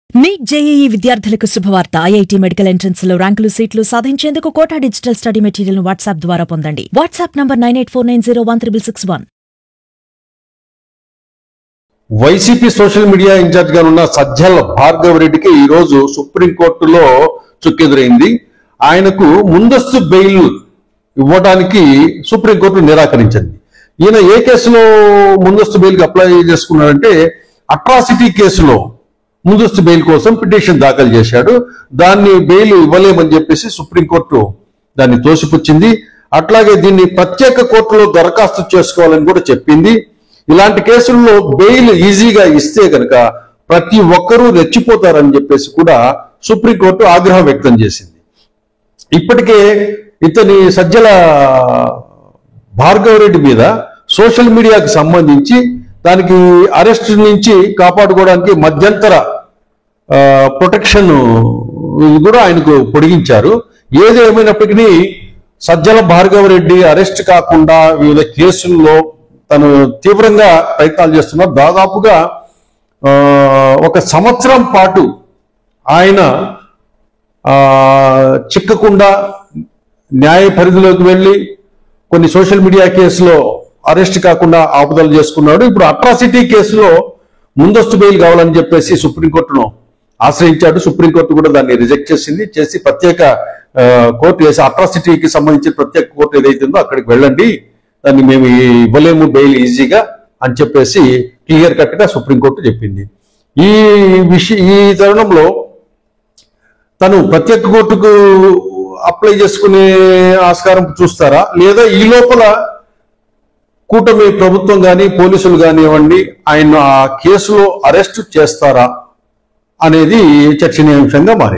Neat JEE విద్యార్థులకు శుభవార్త. IIT medical entrance లో ర్యాంకులు సీట్లు సాధించేందుకు కోటా డిజిటల్ స్టడీ మెటీరియల్ ను వాట్సాప్ ద్వారా పొందండి. WhatsApp number 9849016661. YCP social media incharge గా ఉన్న సజ్జల భార్గవ్ రెడ్డికి ఈ రోజు సుప్రీంకోర్టులో చుక్కెదురైంది. ఆయనకు ముందస్తు బెయిల్ ఇవ్వడానికి సుప్రీంకోర్టు నిరాకరించింది. ఈయన ఏ కేసులో ముందస్తు బెయిల్ అప్లై చేసుకున్నాడంటే అట్రాసిటీ కేసులో ముందస్తు బెయిల్ కోసం పిటిషన్ దాఖలు చేశాడు. దాన్ని బెయిల్ ఇవ్వలేమని చెప్పేసి సుప్రీంకోర్టు దాన్ని తోసిపుచ్చింది. అట్లాగే దీన్ని ప్రత్యేక కోర్టులో దరఖాస్తు చేసుకోవాలని కూడా చెప్పింది. ఇలాంటి కేసుల్లో బెయిల్ ఈజీగా ఇస్తే కనుక ప్రతి ఒక్కరూ రెచ్చిపోతారని చెప్పేసి కూడా సుప్రీంకోర్టు ఆగ్రహం వ్యక్తం చేసింది. ఇప్పటికే ఇతని సజ్జల భార్గవ్ రెడ్డి మీద సోషల్ మీడియాకి సంబంధించి దానికి అరెస్ట్ నుంచి కాపాడుకోవడానికి మధ్యంతర ప్రొటెక్షన్ కూడా ఆయనకు పొడిగించారు. ఏది ఏమైనప్పటికీ సజ్జల భార్గవ్ రెడ్డి అరెస్ట్ కాకుండా వివిధ కేసుల్లో తను తీవ్రంగా ప్రయత్నాలు చేస్తున్నారు. దాదాపుగా 1 సంవత్సరం పాటు ఆయన చిక్కకుండా న్యాయ పరిధిలోకి వెళ్ళి కొన్ని సోషల్ మీడియా కేసులో అరెస్ట్ కాకుండా ఆపుదలు చేసుకున్నాడు. ఇప్పుడు అట్రాసిటీ కేసులో ముందస్తు బెయిల్ కావాలని చెప్పేసి సుప్రీంకోర్టును ఆశ్రయించాడు. సుప్రీంకోర్టు కూడా దాన్ని రిజెక్ట్ చేసి ప్రత్యేక కోర్టు వేసి అట్రాసిటీకి సంబంధించిన ప్రత్యేక కోర్టు ఏదైతుందో అక్కడికి వెళ్ళండి, దాన్ని మేము ఇవ్వలేము బెయిల్ ఈజీగా అని చెప్పేసి క్లియర్ కట్ గా సుప్రీంకోర్టు చెప్పింది. ఈ తరుణంలో తను ప్రత్యేక కోర్టుకు అప్లై చేసుకునే ఆస్కారం చూస్తారా, లేదా ఈ లోపల కూటమి ప్రభుత్వం కానీ పోలీసులు కానివ్వండి ఆయన ఆ కేసులో అరెస్ట్ చేస్తారా అనేది చర్చనీయాంశంగా మారింది.